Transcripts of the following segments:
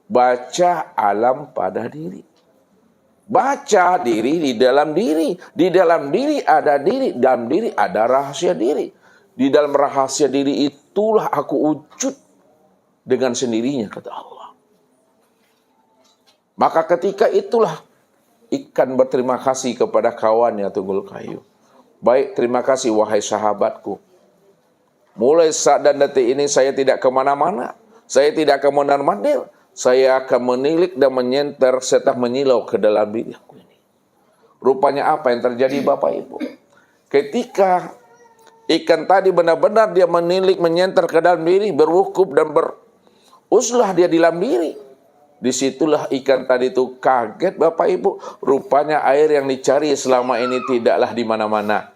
baca alam pada diri. Baca diri di dalam diri. Di dalam diri ada diri. Dalam diri ada rahasia diri. Di dalam rahasia diri itulah aku wujud dengan sendirinya, kata Allah. Maka ketika itulah ikan berterima kasih kepada kawannya tunggul kayu. Baik, terima kasih wahai sahabatku. Mulai saat dan detik ini saya tidak kemana-mana. Saya tidak akan mondar-mandir. Saya akan menilik dan menyenter serta menyilau ke dalam diri aku ini. Rupanya apa yang terjadi Bapak Ibu? Ketika ikan tadi benar-benar dia menilik, menyenter ke dalam diri, berwukuf dan beruslah dia di dalam diri. Disitulah ikan tadi itu kaget Bapak Ibu. Rupanya air yang dicari selama ini tidaklah di mana-mana.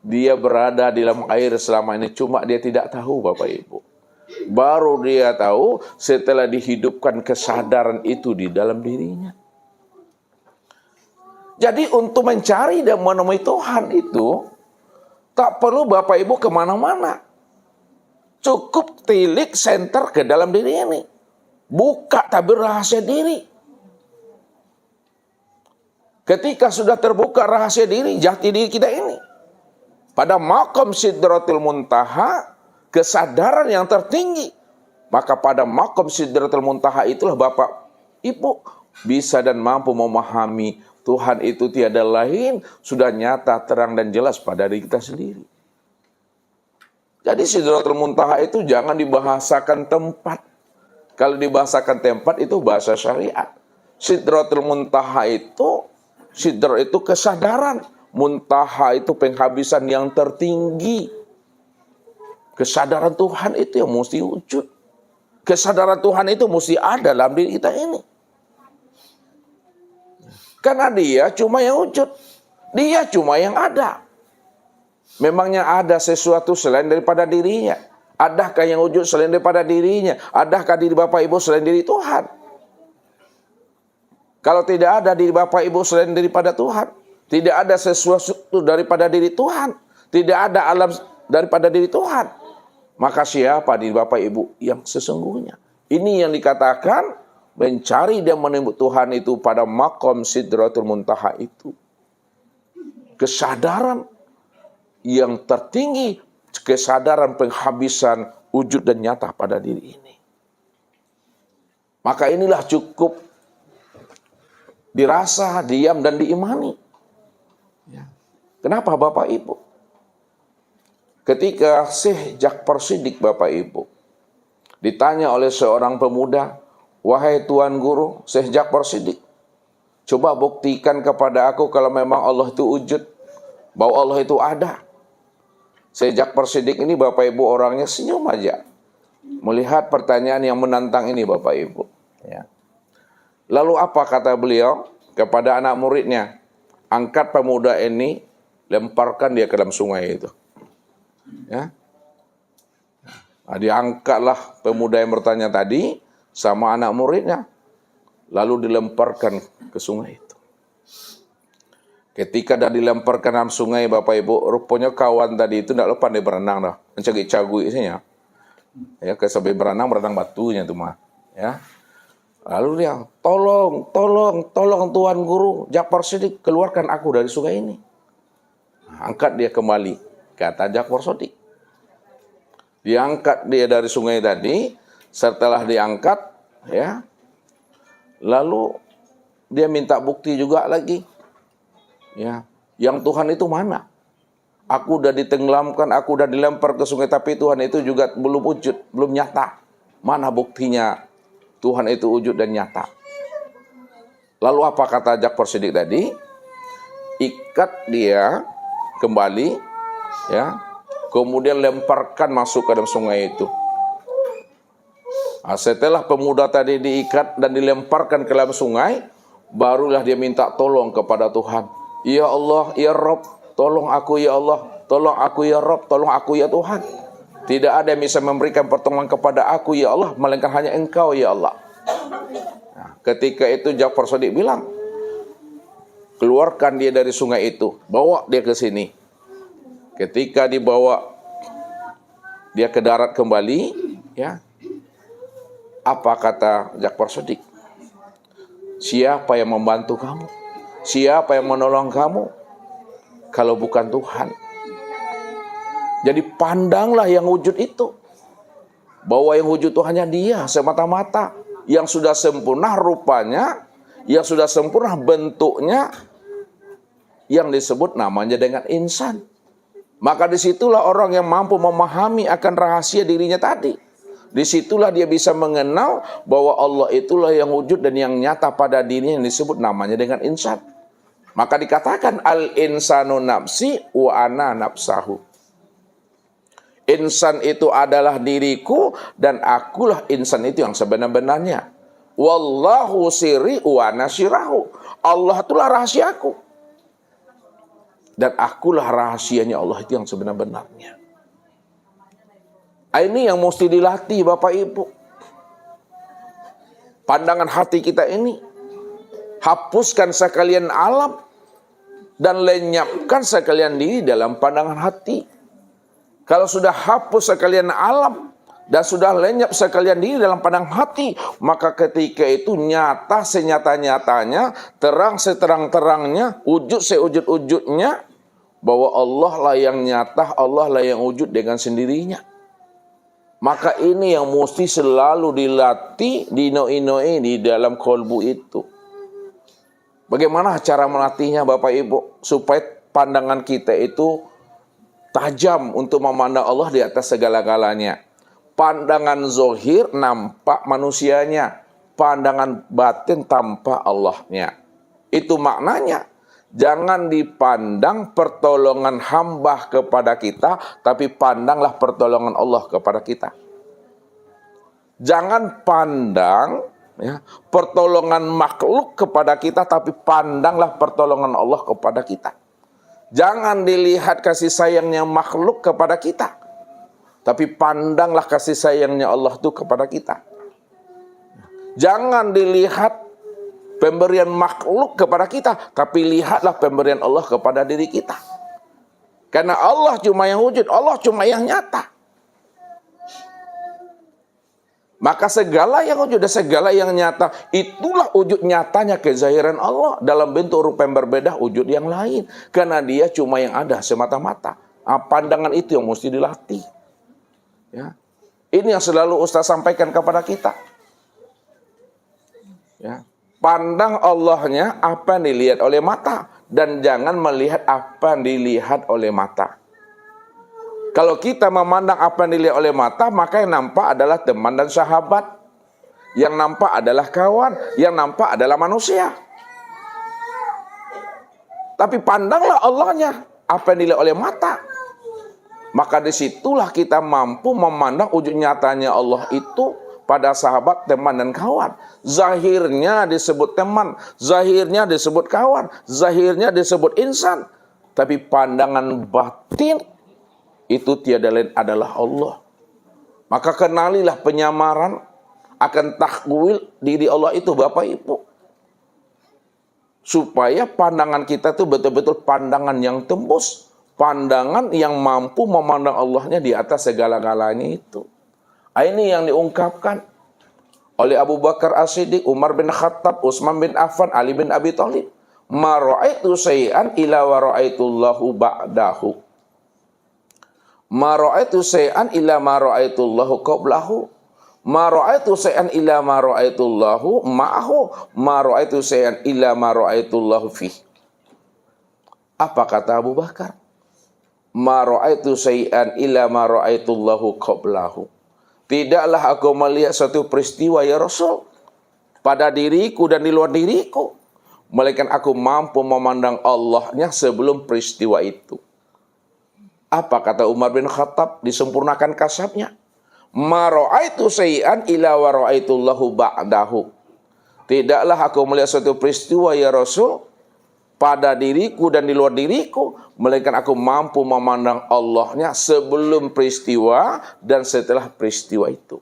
Dia berada di dalam air selama ini, cuma dia tidak tahu Bapak Ibu. Baru dia tahu setelah dihidupkan kesadaran itu di dalam dirinya. Jadi untuk mencari dan menemui Tuhan itu tak perlu Bapak Ibu kemana-mana. Cukup tilik senter ke dalam diri ini. Buka tabir rahasia diri. Ketika sudah terbuka rahasia diri, jati diri kita ini, pada maqam Sidratul Muntaha, kesadaran yang tertinggi, maka pada maqam Sidratul Muntaha itulah Bapak Ibu bisa dan mampu memahami Tuhan itu tiada lain, sudah nyata, terang dan jelas pada diri kita sendiri. Jadi Sidratul Muntaha itu jangan dibahasakan tempat. Kalau dibahasakan tempat itu bahasa syariat. Sidratul Muntaha itu, sidra itu kesadaran. Muntaha itu penghabisan yang tertinggi. Kesadaran Tuhan itu yang mesti wujud. Kesadaran Tuhan itu mesti ada dalam diri kita ini. Karena dia cuma yang wujud. Dia cuma yang ada. Memangnya ada sesuatu selain daripada dirinya? Adakah yang wujud selain daripada dirinya? Adakah diri Bapak Ibu selain diri Tuhan? Kalau tidak ada diri Bapak Ibu selain daripada Tuhan, tidak ada sesuatu daripada diri Tuhan, tidak ada alam daripada diri Tuhan, maka siapa diri Bapak Ibu yang sesungguhnya? Ini yang dikatakan mencari dan menemukan Tuhan itu pada maqam Sidratul Muntaha itu. Kesadaran yang tertinggi, kesadaran penghabisan wujud dan nyata pada diri ini. Maka inilah cukup dirasa, diam dan diimani. Kenapa Bapak Ibu? Ketika Syekh Ja'far Shiddiq Bapak Ibu ditanya oleh seorang pemuda, wahai Tuan Guru Syekh Ja'far Shiddiq, coba buktikan kepada aku kalau memang Allah itu wujud, bahwa Allah itu ada. Syekh Ja'far Shiddiq ini Bapak Ibu orangnya senyum aja melihat pertanyaan yang menantang ini Bapak Ibu. Ya. Lalu apa kata beliau kepada anak muridnya? Angkat pemuda ini, lemparkan dia ke dalam sungai itu. Ya. Nah, diangkatlah pemuda yang bertanya tadi sama anak muridnya, lalu dilemparkan ke sungai itu. Ketika dah dilemparkan dalam sungai Bapak Ibu, rupanya kawan tadi itu tidak pandai berenang dah, mencagik-cagui isinya. Ya, sampai berenang batunya itu mah. Ya. Lalu dia, tolong Tuan Guru Ja'far Shiddiq, keluarkan aku dari sungai ini. Angkat dia kembali, kata Ja'far Shiddiq. Diangkat dia dari sungai tadi, setelah diangkat, ya, lalu dia minta bukti juga lagi. Ya, yang Tuhan itu mana? Aku udah ditenggelamkan, aku udah dilempar ke sungai, tapi Tuhan itu juga belum wujud, belum nyata. Mana buktinya Tuhan itu wujud dan nyata? Lalu apa kata Ja'far Shiddiq tadi? Ikat dia kembali, ya, kemudian lemparkan masuk ke dalam sungai itu. Nah, setelah pemuda tadi diikat dan dilemparkan ke dalam sungai, barulah dia minta tolong kepada Tuhan. Ya Allah, ya Rabb, tolong aku ya Allah, tolong aku ya Rabb, tolong aku ya Tuhan. Tidak ada yang bisa memberikan pertolongan kepada aku ya Allah, melainkan hanya Engkau ya Allah. Nah, ketika itu Ja'far Shiddiq bilang, keluarkan dia dari sungai itu, bawa dia ke sini. Ketika dibawa dia ke darat kembali, ya, apa kata Ja'far Shiddiq? Siapa yang membantu kamu? Siapa yang menolong kamu kalau bukan Tuhan? Jadi pandanglah yang wujud itu, bahwa yang wujud itu hanya Dia semata-mata, yang sudah sempurna rupanya, yang sudah sempurna bentuknya, yang disebut namanya dengan insan. Maka disitulah orang yang mampu memahami akan rahasia dirinya tadi. Disitulah dia bisa mengenal bahwa Allah itulah yang wujud dan yang nyata pada dirinya, yang disebut namanya dengan insan. Maka dikatakan al-insanu nafsi wa ana nafsahu. Insan itu adalah diriku dan akulah insan itu yang sebenar-benarnya. Wallahu sirri wa nasirahu. Allah itulah rahasiaku dan akulah rahasianya Allah itu yang sebenar-benarnya. Ini yang mesti dilatih Bapak Ibu. Pandangan hati kita ini, hapuskan sekalian alam dan lenyapkan sekalian diri dalam pandangan hati. Kalau sudah hapus sekalian alam dan sudah lenyap sekalian diri dalam pandangan hati, maka ketika itu nyata senyata-nyatanya, terang seterang-terangnya, wujud sewujud-wujudnya, bahwa Allah lah yang nyata, Allah lah yang wujud dengan sendirinya. Maka ini yang mesti selalu dilatih, dino-inoe di dalam kolbu itu. Bagaimana cara melatihnya Bapak Ibu? Supaya pandangan kita itu tajam untuk memandang Allah di atas segala-galanya. Pandangan zohir nampak manusianya, pandangan batin tampak Allahnya. Itu maknanya. Jangan dipandang pertolongan hamba kepada kita, tapi pandanglah pertolongan Allah kepada kita. Jangan pandang pertolongan makhluk kepada kita, tapi pandanglah pertolongan Allah kepada kita. Jangan dilihat kasih sayangnya makhluk kepada kita, tapi pandanglah kasih sayangnya Allah itu kepada kita. Jangan dilihat pemberian makhluk kepada kita, tapi lihatlah pemberian Allah kepada diri kita. Karena Allah cuma yang wujud, Allah cuma yang nyata. Maka segala yang wujud dan segala yang nyata, itulah wujud nyatanya kezahiran Allah dalam bentuk rupa yang berbeda wujud yang lain. Karena Dia cuma yang ada semata-mata. Pandangan itu yang mesti dilatih. Ya. Ini yang selalu Ustaz sampaikan kepada kita. Ya. Pandang Allahnya apa yang dilihat oleh mata, dan jangan melihat apa yang dilihat oleh mata. Kalau kita memandang apa yang dilihat oleh mata, maka yang nampak adalah teman dan sahabat, yang nampak adalah kawan, yang nampak adalah manusia. Tapi pandanglah Allahnya apa yang dilihat oleh mata, maka disitulah kita mampu memandang wujud nyatanya Allah itu pada sahabat, teman, dan kawan. Zahirnya disebut teman, zahirnya disebut kawan, zahirnya disebut insan. Tapi pandangan batin itu tiada lain adalah Allah. Maka kenalilah penyamaran akan takwil diri Allah itu Bapak Ibu. Supaya pandangan kita itu betul-betul pandangan yang tembus. Pandangan yang mampu memandang Allahnya di atas segala-galanya itu. Ini yang diungkapkan oleh Abu Bakar As-Siddiq, Umar bin Khattab, Utsman bin Affan, Ali bin Abi Thalib. Ma ra'aitu syai'an illa wa ra'aitullahu ba'dahu. Ma ra'aitu syai'an illa ma ra'aitullahu qablahu. Ma ra'aitu syai'an illa ma ra'aitullahu ma'ahu. Ma ra'aitu syai'an illa ma ra'aitullahu fih. Apa kata Abu Bakar? Ma ra'aitu syai'an illa ma ra'aitullahu qablahu. Tidaklah aku melihat suatu peristiwa ya Rasul pada diriku dan di luar diriku, melainkan aku mampu memandang Allahnya sebelum peristiwa itu. Apa kata Umar bin Khattab? Disempurnakan kasabnya. Ma ra'aitu syai'an illa wa ra'aitullahu ba'dahu. Tidaklah aku melihat suatu peristiwa ya Rasul pada diriku dan di luar diriku, melainkan aku mampu memandang Allahnya sebelum peristiwa dan setelah peristiwa itu.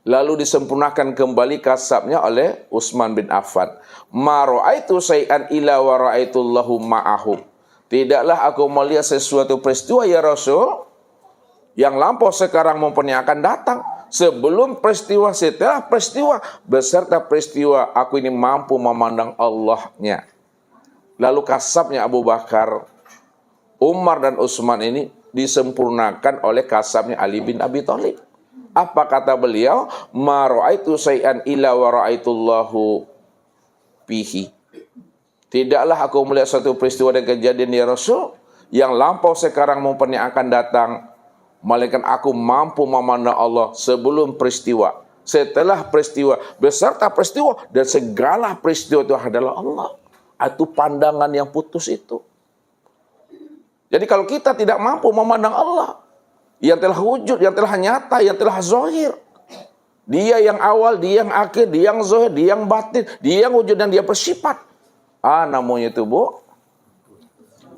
Lalu disempurnakan kembali kasabnya oleh Utsman bin Affan. Ma ra'aitu syai'an illa wa ra'aitullahu ma'ahu. Tidaklah aku melihat sesuatu peristiwa ya Rasul yang lampau, sekarang maupun yang akan datang, Sebelum peristiwa, setelah peristiwa, beserta peristiwa aku ini mampu memandang Allahnya. Lalu kasabnya Abu Bakar, Umar dan Utsman ini disempurnakan oleh kasabnya Ali bin Abi Thalib. Apa kata beliau? Ma ra'aitu syai'an illa wa ra'aitullahu fihi. Tidaklah aku melihat suatu peristiwa dan kejadian ya Rasul yang lampau sekarang maupun yang akan datang, melainkan aku mampu memandang Allah sebelum peristiwa, setelah peristiwa, beserta peristiwa, dan segala peristiwa itu adalah Allah. Itu pandangan yang putus itu. Jadi kalau kita tidak mampu memandang Allah, yang telah wujud, yang telah nyata, yang telah zahir, Dia yang awal, Dia yang akhir, Dia yang zahir, Dia yang batin, Dia yang wujud dan Dia bersifat. Namanya itu, Bu.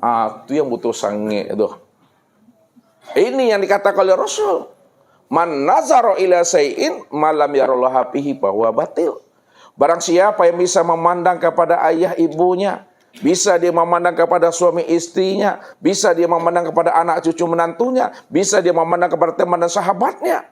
Itu yang butuh sange itu. Ini yang dikatakan oleh Rasul. Man nazara ila say'in malam yarallaha fihi bahwa batil. Barang siapa yang bisa memandang kepada ayah ibunya, bisa dia memandang kepada suami istrinya, bisa dia memandang kepada anak cucu menantunya, bisa dia memandang kepada teman dan sahabatnya,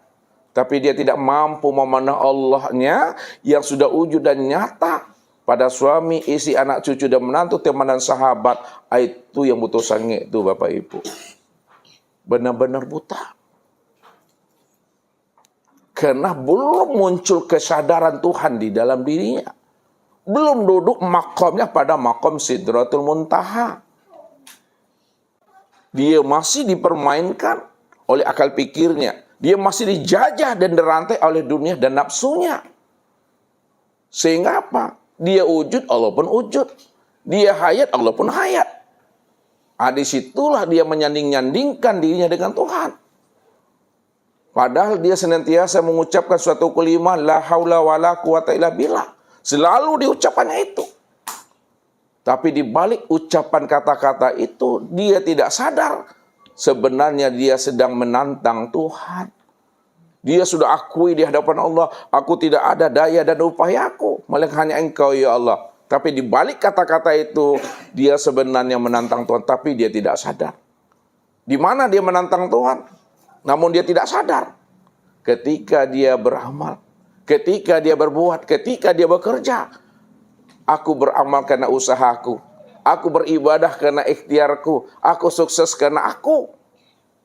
tapi dia tidak mampu memandang Allahnya yang sudah wujud dan nyata pada suami, istri, anak cucu dan menantu, teman dan sahabat. Itu yang butuh sange itu, Bapak Ibu. Benar-benar buta. Karena belum muncul kesadaran Tuhan di dalam dirinya. Belum duduk makamnya pada makom Sidratul Muntaha. Dia masih dipermainkan oleh akal pikirnya. Dia masih dijajah dan dirantai oleh dunia dan nafsunya. Sehingga apa? Dia wujud, Allah pun wujud. Dia hayat, Allah pun hayat. Disitulah dia menyanding-nyandingkan dirinya dengan Tuhan. Padahal dia senantiasa mengucapkan suatu kalimat, la haula wala quwata illa billah. Selalu diucapannya itu. Tapi di balik ucapan kata-kata itu, dia tidak sadar. Sebenarnya dia sedang menantang Tuhan. Dia sudah akui di hadapan Allah, aku tidak ada daya dan upayaku, melainkan hanya Engkau ya Allah. Tapi di balik kata-kata itu, dia sebenarnya menantang Tuhan, tapi dia tidak sadar. Di mana dia menantang Tuhan? Namun dia tidak sadar. Ketika dia beramal, ketika dia berbuat, ketika dia bekerja. Aku beramal karena usahaku, aku beribadah karena ikhtiarku, aku sukses karena aku.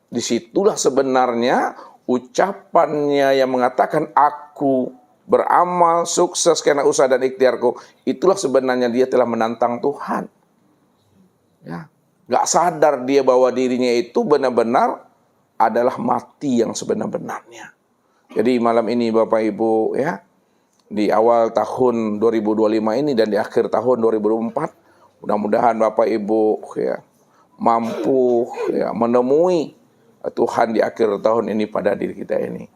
Disitulah sebenarnya ucapannya yang mengatakan aku beramal sukses karena usaha dan ikhtiarku, itulah sebenarnya dia telah menantang Tuhan. Ya, nggak sadar dia bahwa dirinya itu benar-benar adalah mati yang sebenar-benarnya. Jadi malam ini Bapak Ibu ya, di awal tahun 2025 ini dan di akhir tahun 2024, mudah-mudahan Bapak Ibu ya mampu ya menemui Tuhan di akhir tahun ini pada diri kita ini.